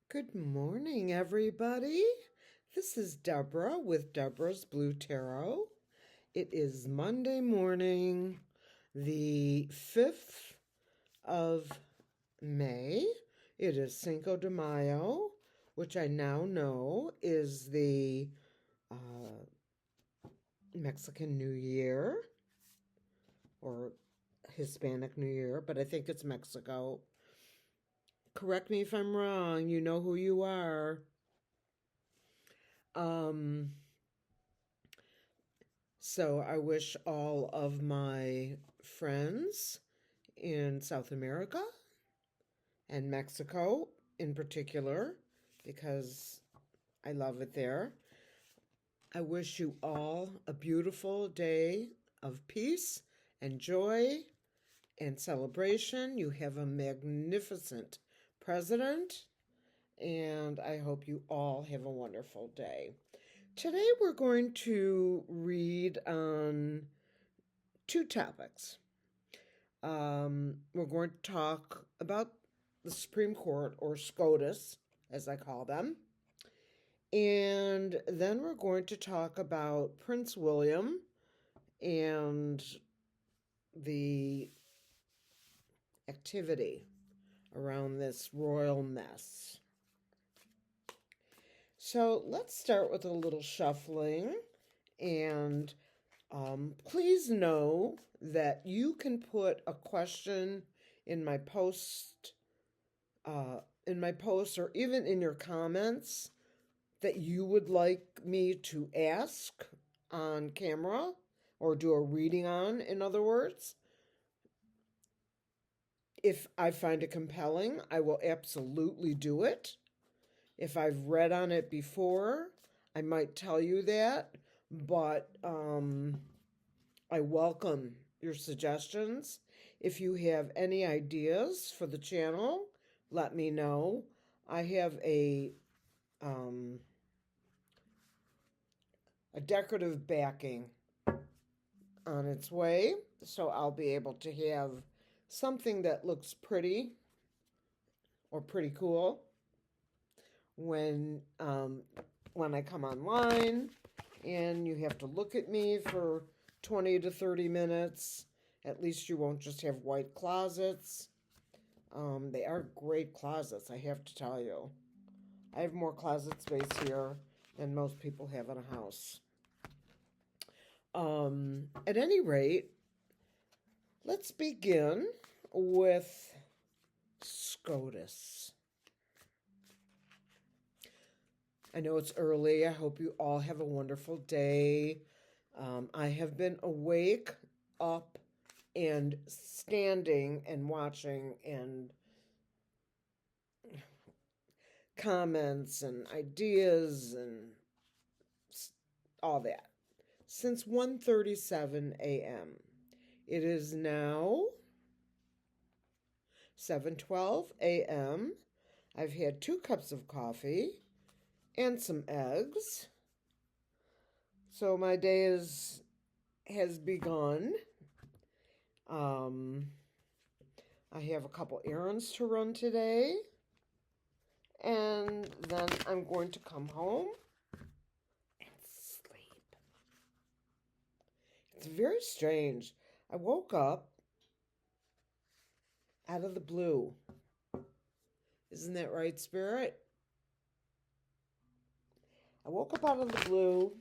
Good morning, everybody. This is Deborah with Deborah's Blue Tarot. It is Monday morning, the 5th of May. It is Cinco de Mayo, which I now know is the Mexican New Year or Hispanic New Year, but I think it's Mexico. Correct me if I'm wrong. You know who you are. So I wish all of my friends in South America and Mexico in particular, because I love it there. I wish you all a beautiful day of peace and joy and celebration. You have a magnificent president, and I hope you all have a wonderful day. Today we're going to read on two topics. We're going to talk about the Supreme Court, or SCOTUS, as I call them. And then we're going to talk about Prince William and the activity around this royal mess. So let's start with a little shuffling, and please know that you can put a question in my post, or even in your comments that you would like me to ask on camera or do a reading on, in other words. If I find it compelling, I will absolutely do it. If I've read on it before, I might tell you that, but I welcome your suggestions. If you have any ideas for the channel, let me know. I have a decorative backing on its way, so I'll be able to have something that looks pretty or pretty cool when I come online, and you have to look at me for 20 to 30 minutes. At least you won't just have white closets. They are great closets, I have to tell you. I have more closet space here than most people have in a house. At any rate, let's begin with SCOTUS. I know it's early. I hope you all have a wonderful day. I have been awake, up, and standing and watching and comments and ideas and all that since 1:37 a.m. It is now 7:12 a.m. I've had 2 cups of coffee and some eggs. So my day has begun. I have a couple errands to run today, and then I'm going to come home and sleep. It's very strange. I woke up out of the blue. Isn't that right, Spirit? I woke up out of the blue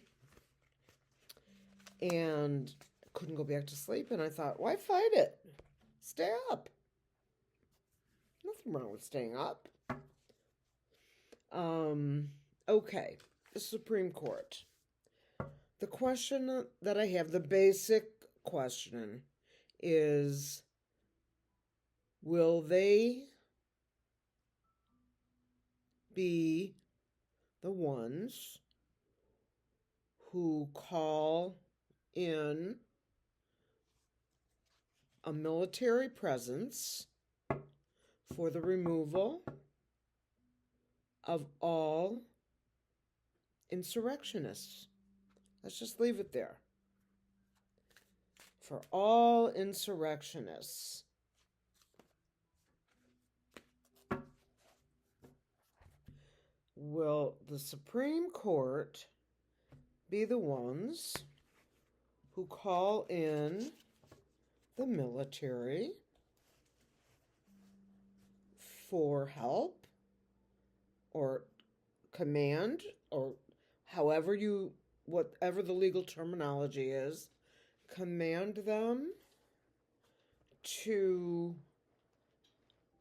and couldn't go back to sleep, and I thought, why fight it? Stay up. Nothing wrong with staying up. Okay, the Supreme Court. The question that I have, the basic question, is, will they be the ones who call in a military presence for the removal of all insurrectionists? Let's just leave it there. For all insurrectionists. Will the Supreme Court be the ones who call in the military for help or command, or whatever the legal terminology is, command them to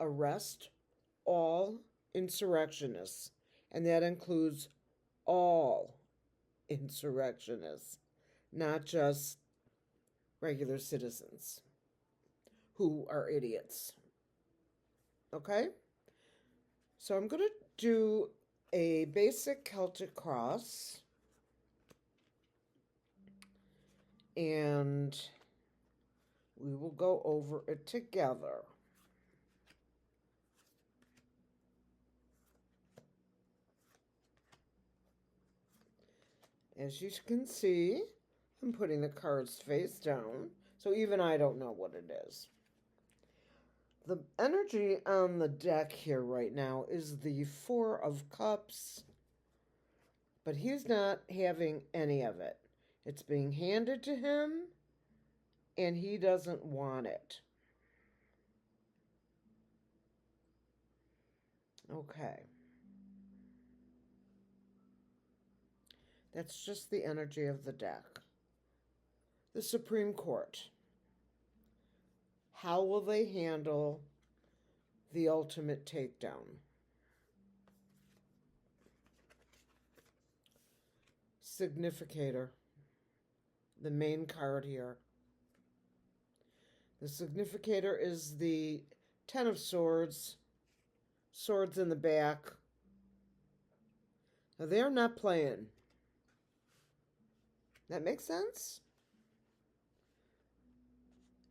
arrest all insurrectionists, and that includes all insurrectionists, not just regular citizens who are idiots. Okay? So I'm going to do a basic Celtic cross, and we will go over it together. As you can see, I'm putting the cards face down, so even I don't know what it is. The energy on the deck here right now is the Four of Cups, but he's not having any of it. It's being handed to him, and he doesn't want it. Okay. That's just the energy of the deck. The Supreme Court. How will they handle the ultimate takedown? Significator. The main card here. The significator is the Ten of Swords. Swords in the back. Now they're not playing. That makes sense?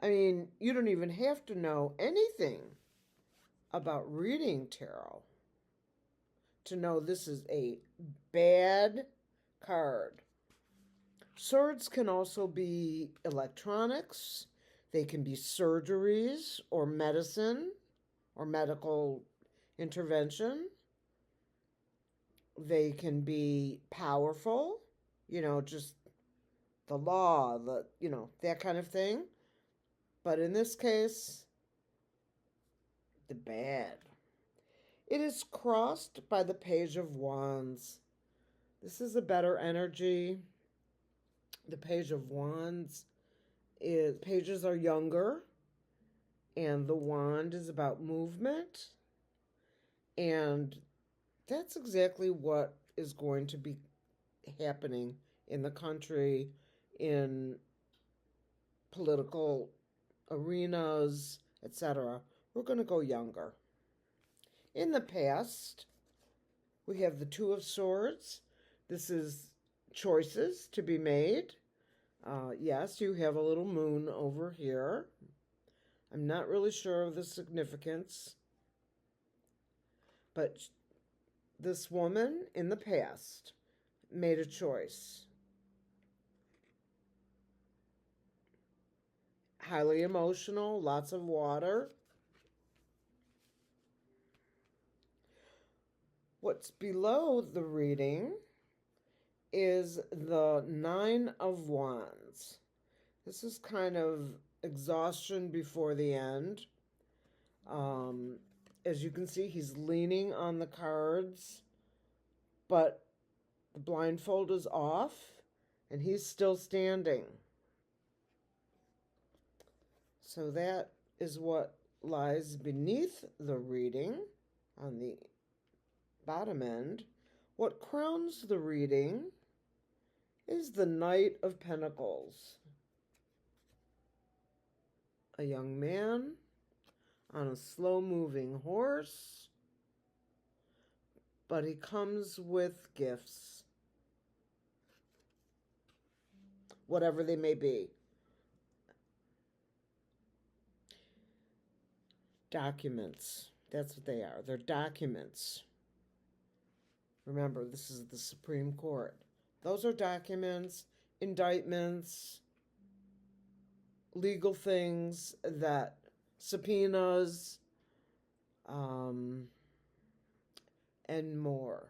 I mean, you don't even have to know anything about reading tarot to know this is a bad card. Swords can also be electronics. They can be surgeries or medicine or medical intervention. They can be powerful, just the law, that kind of thing. But in this case, the bad. It is crossed by the Page of Wands. This is a better energy. The Page of Wands pages are younger, and the wand is about movement. And that's exactly what is going to be happening in the country, in political arenas, etc. We're going to go younger. In the past, we have the Two of Swords. This is choices to be made. Yes, you have a little moon over here. I'm not really sure of the significance, but this woman in the past made a choice. Highly emotional, lots of water. What's below the reading is the Nine of Wands. This is kind of exhaustion before the end. As you can see, he's leaning on the cards, but the blindfold is off, and he's still standing. So that is what lies beneath the reading on the bottom end. What crowns the reading is the Knight of Pentacles. A young man on a slow-moving horse, but he comes with gifts, whatever they may be. Documents. That's what they are. They're documents. Remember, this is the Supreme Court. Those are documents, indictments, legal things, that subpoenas, and more.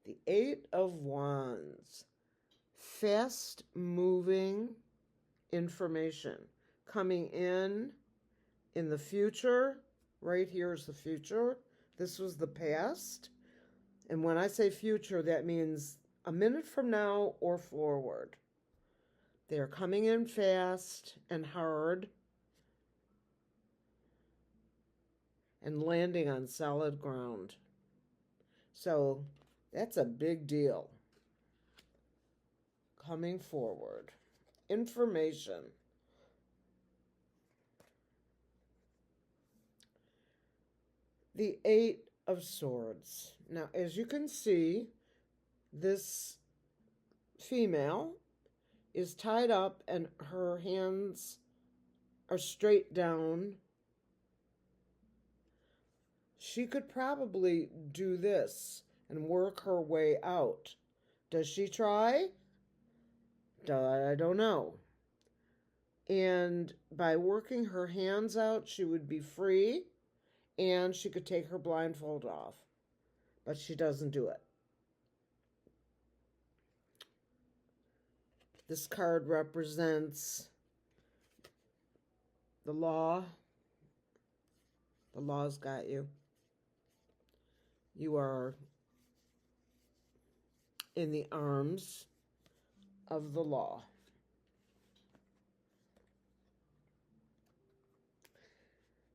The Eight of Wands. Fast moving information coming in the future. Right here is the future. This was the past. And when I say future, that means a minute from now or forward. They're coming in fast and hard and landing on solid ground. So that's a big deal. Coming forward. Information. The Eight of Swords. Now, as you can see, this female is tied up and her hands are straight down. She could probably do this and work her way out. Does she try? I don't know. And by working her hands out, she would be free and she could take her blindfold off. But she doesn't do it. This card represents the law. The law's got you. You are in the arms of the law.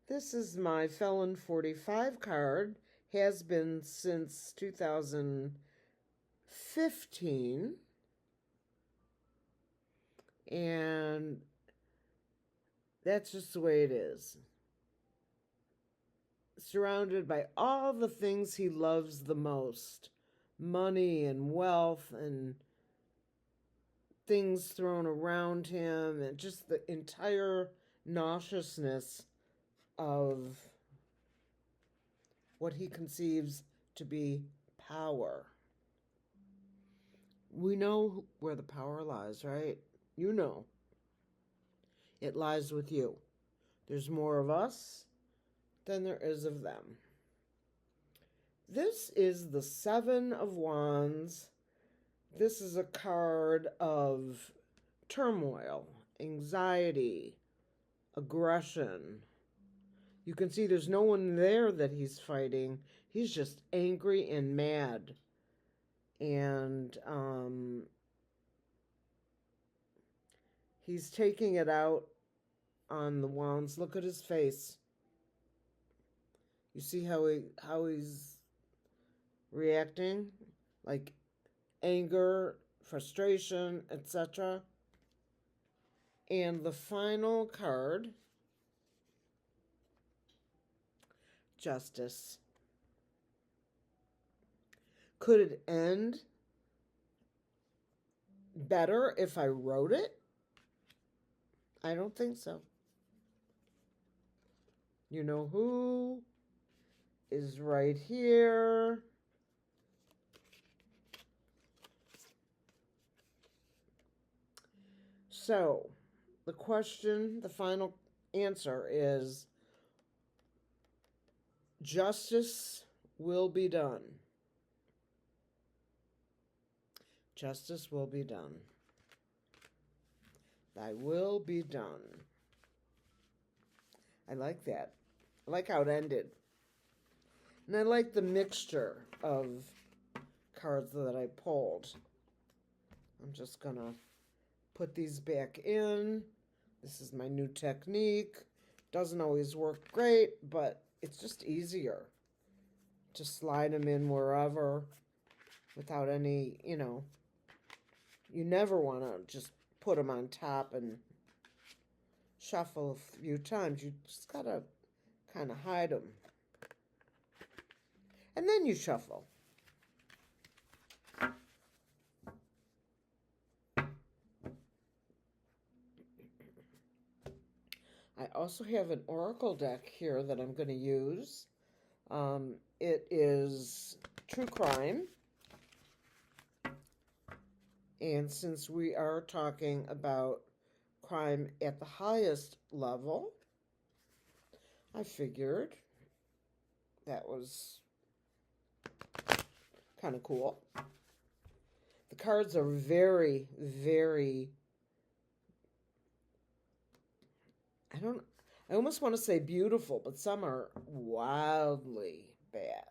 This is my Felon 45 card. Has been since 2015. And that's just the way it is. Surrounded by all the things he loves the most. Money and wealth and things thrown around him and just the entire nauseousness of what he conceives to be power. We know where the power lies, right? You know. It lies with you. There's more of us than there is of them. This is the Seven of Wands. This is a card of turmoil, anxiety, aggression. You can see there's no one there that he's fighting. He's just angry and mad. And he's taking it out on the wands. Look at his face. You see how he's reacting? Like anger, frustration, etc. And the final card, Justice. Could it end better if I wrote it? I don't think so. You know who is right here. So, the question, the final answer is, justice will be done. Justice will be done. Thy will be done. I like that. I like how it ended. And I like the mixture of cards that I pulled. I'm just going to put these back in. This is my new technique. Doesn't always work great, but it's just easier to slide them in wherever without any, you never want to just put them on top and shuffle a few times. You just got to kind of hide them. And then you shuffle. I also have an oracle deck here that I'm going to use. It is True Crime. And since we are talking about crime at the highest level, I figured that was kind of cool. The cards are very, very, I almost want to say beautiful, but some are wildly bad.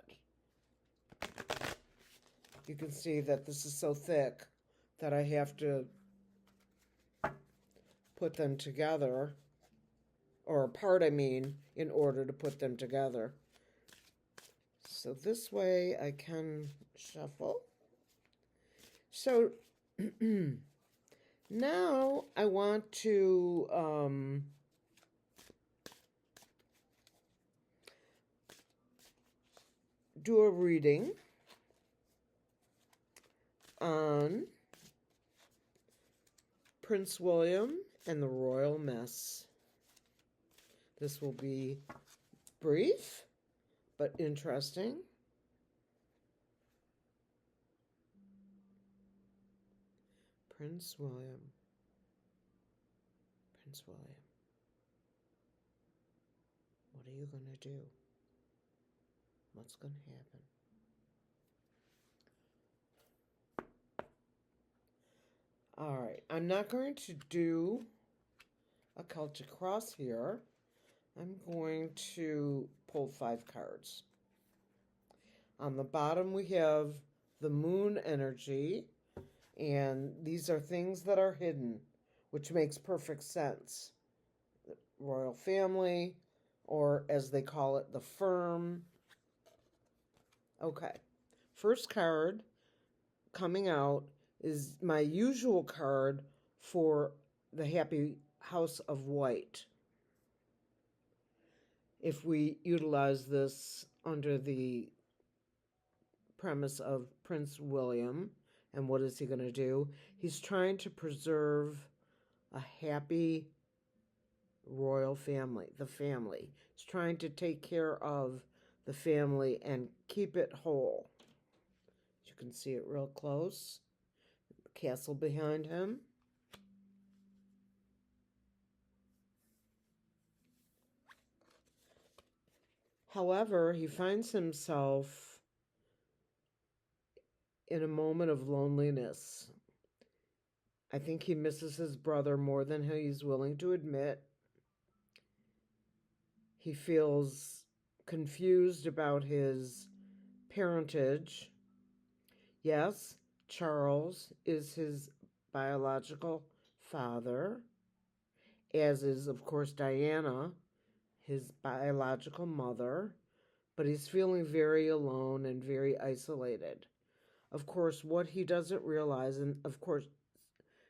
You can see that this is so thick that I have to put them together, or apart, I mean, in order to put them together. So this way I can shuffle. So now I want to do a reading on Prince William and the Royal Mess. This will be brief, but interesting. Prince William. Prince William. What are you going to do? What's going to happen? All right, I'm not going to do a Celtic cross here. I'm going to pull 5 cards. On the bottom we have the moon energy, and these are things that are hidden, which makes perfect sense. The royal family, or as they call it, the firm. Okay, first card coming out is my usual card for the Happy House of White. If we utilize this under the premise of Prince William, and what is he going to do? He's trying to preserve a happy royal family, the family. He's trying to take care of the family and keep it whole. You can see it real close. The castle behind him. However, he finds himself in a moment of loneliness. I think he misses his brother more than he's willing to admit. He feels confused about his parentage. Yes, Charles is his biological father, as is, of course, Diana, his biological mother, but he's feeling very alone and very isolated. Of course, what he doesn't realize, and of course,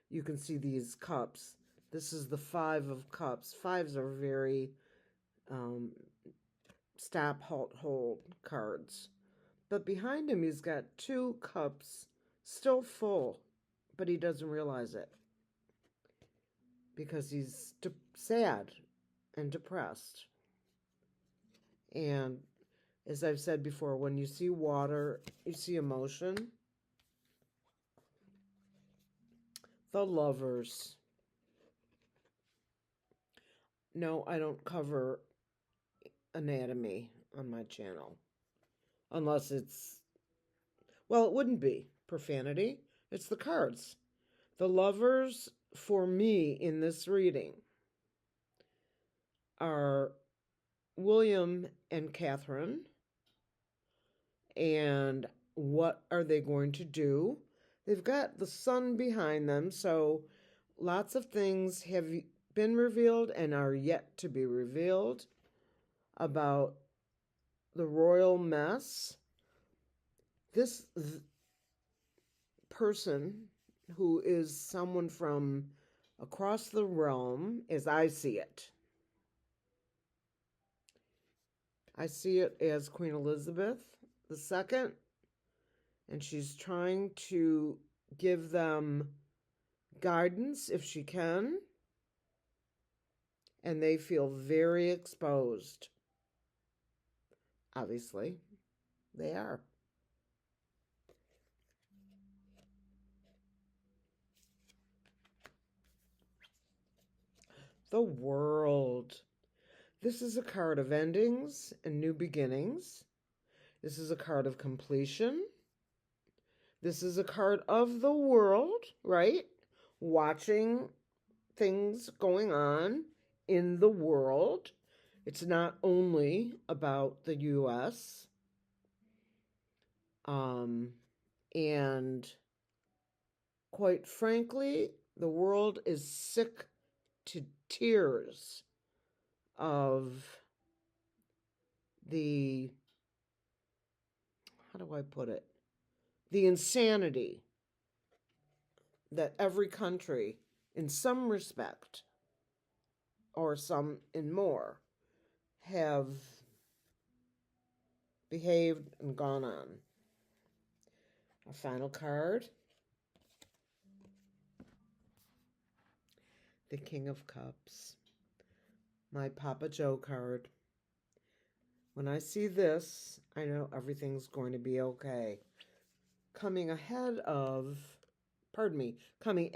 you can see these cups. This is the 5 of cups. 5s are very stop, halt, hold cards. But behind him, he's got 2 cups still full, but he doesn't realize it because he's sad and depressed. And as I've said before, when you see water, you see emotion. The Lovers. No, I don't cover anatomy on my channel. Unless it's, well, it wouldn't be profanity. It's the cards. The Lovers, for me, in this reading, are William and Catherine. And what are they going to do? They've got the sun behind them, so lots of things have been revealed and are yet to be revealed about the royal mess. This person, who is someone from across the realm, as I see it, I see it as Queen Elizabeth II, and she's trying to give them guidance if she can, and they feel very exposed. Obviously, they are. The World. This is a card of endings and new beginnings. This is a card of completion. This is a card of the world, right? Watching things going on in the world. It's not only about the U.S. And quite frankly, the world is sick to tears of the, how do I put it? The insanity that every country, in some respect, or some in more, have behaved and gone on. A final card. The King of Cups. My Papa Joe card. When I see this, I know everything's going to be okay. Coming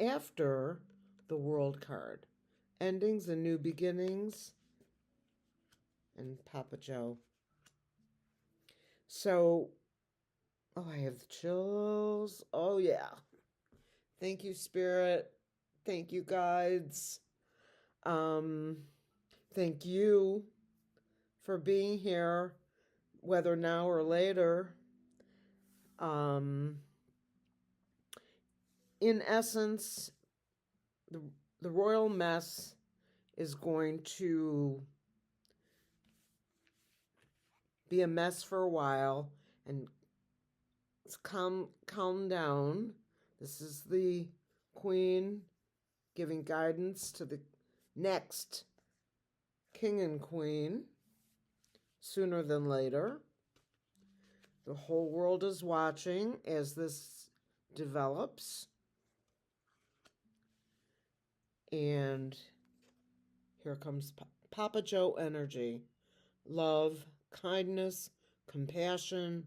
after the World card. Endings and new beginnings. And Papa Joe. So, oh, I have the chills. Oh, yeah. Thank you, Spirit. Thank you, guides. Thank you for being here, whether now or later. In essence, the royal mess is going to be a mess for a while, and calm down. This is the Queen giving guidance to the next King and Queen sooner than later. The whole world is watching as this develops. And here comes Papa Joe energy. Love, kindness, compassion,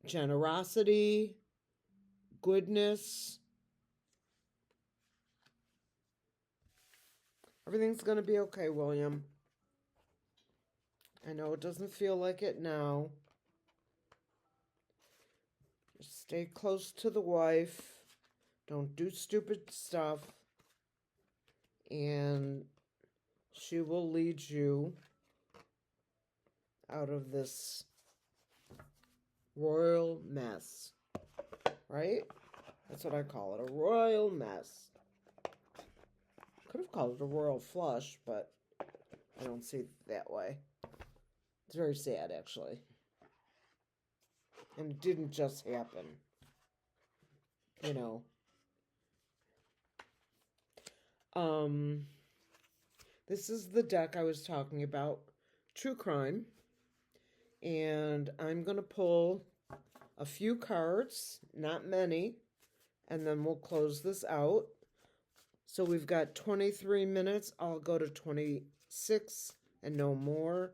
generosity, goodness. Everything's going to be okay, William. I know it doesn't feel like it now. Just stay close to the wife. Don't do stupid stuff. And she will lead you out of this royal mess. Right? That's what I call it, a royal mess. Could have called it a royal flush, but I don't see it that way. It's very sad, actually. And it didn't just happen. You know. This is the deck I was talking about. True crime. And I'm going to pull a few cards, not many, and then we'll close this out. So we've got 23 minutes. I'll go to 26 and no more.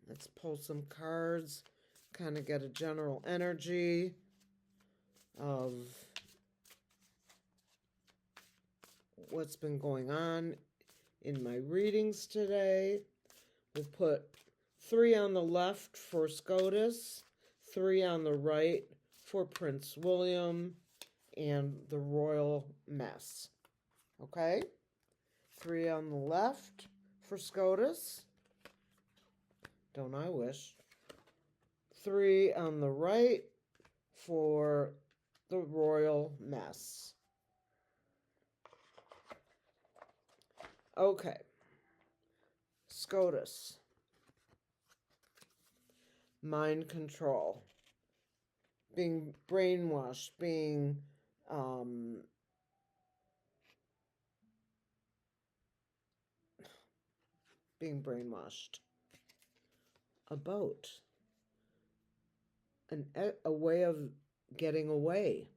Let's pull some cards, kind of get a general energy of what's been going on in my readings today. We'll put 3 on the left for SCOTUS, 3 on the right for Prince William and the royal mess. Okay? 3 on the left for SCOTUS. Don't I wish? 3 on the right for the royal mess. Okay. SCOTUS. Mind control. Being brainwashed. Being brainwashed. A boat. A way of getting away.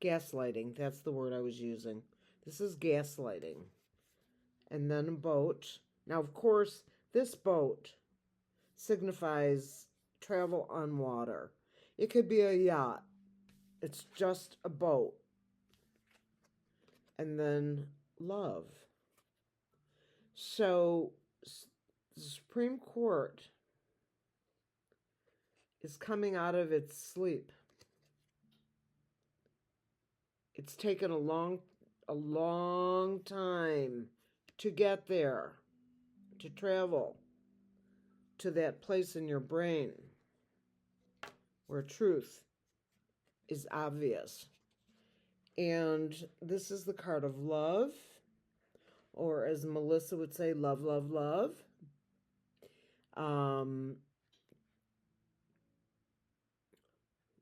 Gaslighting. That's the word I was using. This is gaslighting. And then a boat. Now, of course, this boat signifies travel on water. It could be a yacht. It's just a boat. And then love. So, the Supreme Court is coming out of its sleep. It's taken a long time to get there, to travel to that place in your brain where truth is obvious. And this is the card of love, or as Melissa would say, love, love, love.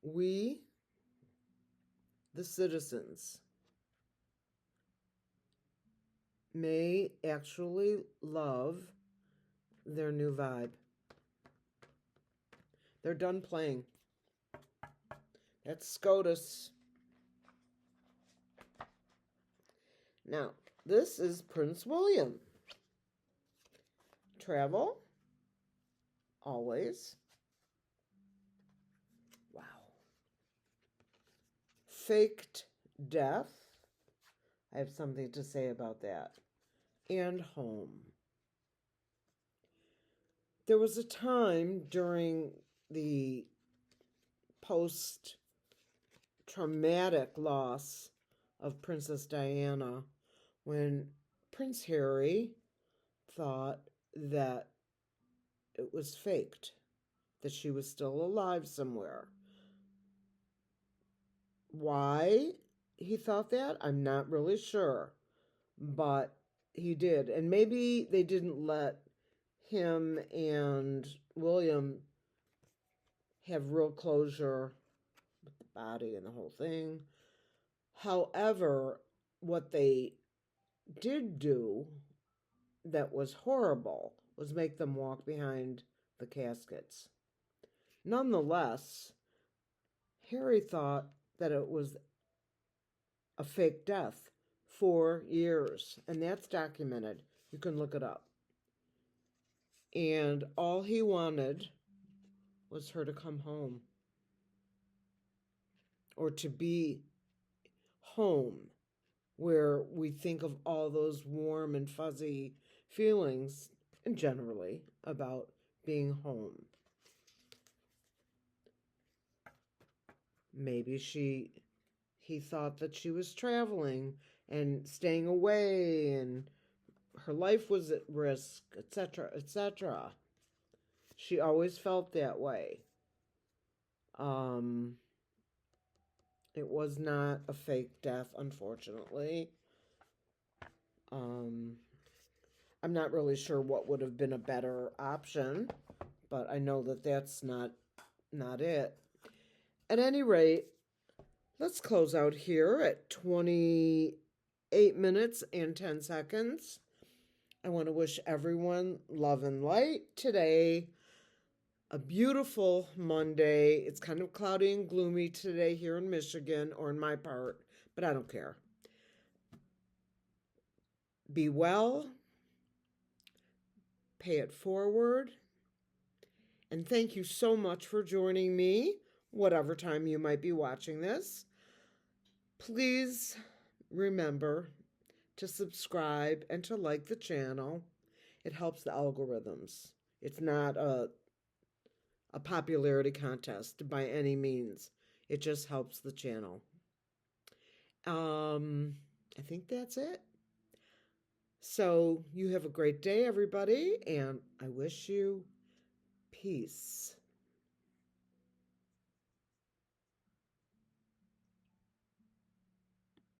We, the citizens, may actually love their new vibe. They're done playing. That's SCOTUS. Now, this is Prince William. Travel, always. Wow. Faked death. I have something to say about that. And home. There was a time during the post-traumatic loss of Princess Diana when Prince Harry thought that it was faked, that she was still alive somewhere. Why he thought that, I'm not really sure, but he did. And maybe they didn't let him and William have real closure with the body and the whole thing. However, what they did do that was horrible was make them walk behind the caskets. Nonetheless, Harry thought that it was a fake death for years, and that's documented. You can look it up. And all he wanted was her to come home, or to be home, where we think of all those warm and fuzzy feelings, and generally about being home. Maybe he thought that she was traveling and staying away and her life was at risk, etc., etc. She always felt that way. It was not a fake death, unfortunately. I'm not really sure what would have been a better option, but I know that that's not it. At any rate, let's close out here at 28 minutes and 10 seconds. I want to wish everyone love and light today. A beautiful Monday. It's kind of cloudy and gloomy today here in Michigan, or in my part, but I don't care. Be well. Pay it forward. And thank you so much for joining me, whatever time you might be watching this. Please remember to subscribe and to like the channel. It helps the algorithms. It's not a popularity contest by any means. It just helps the channel. I think that's it. So you have a great day, everybody, and I wish you peace.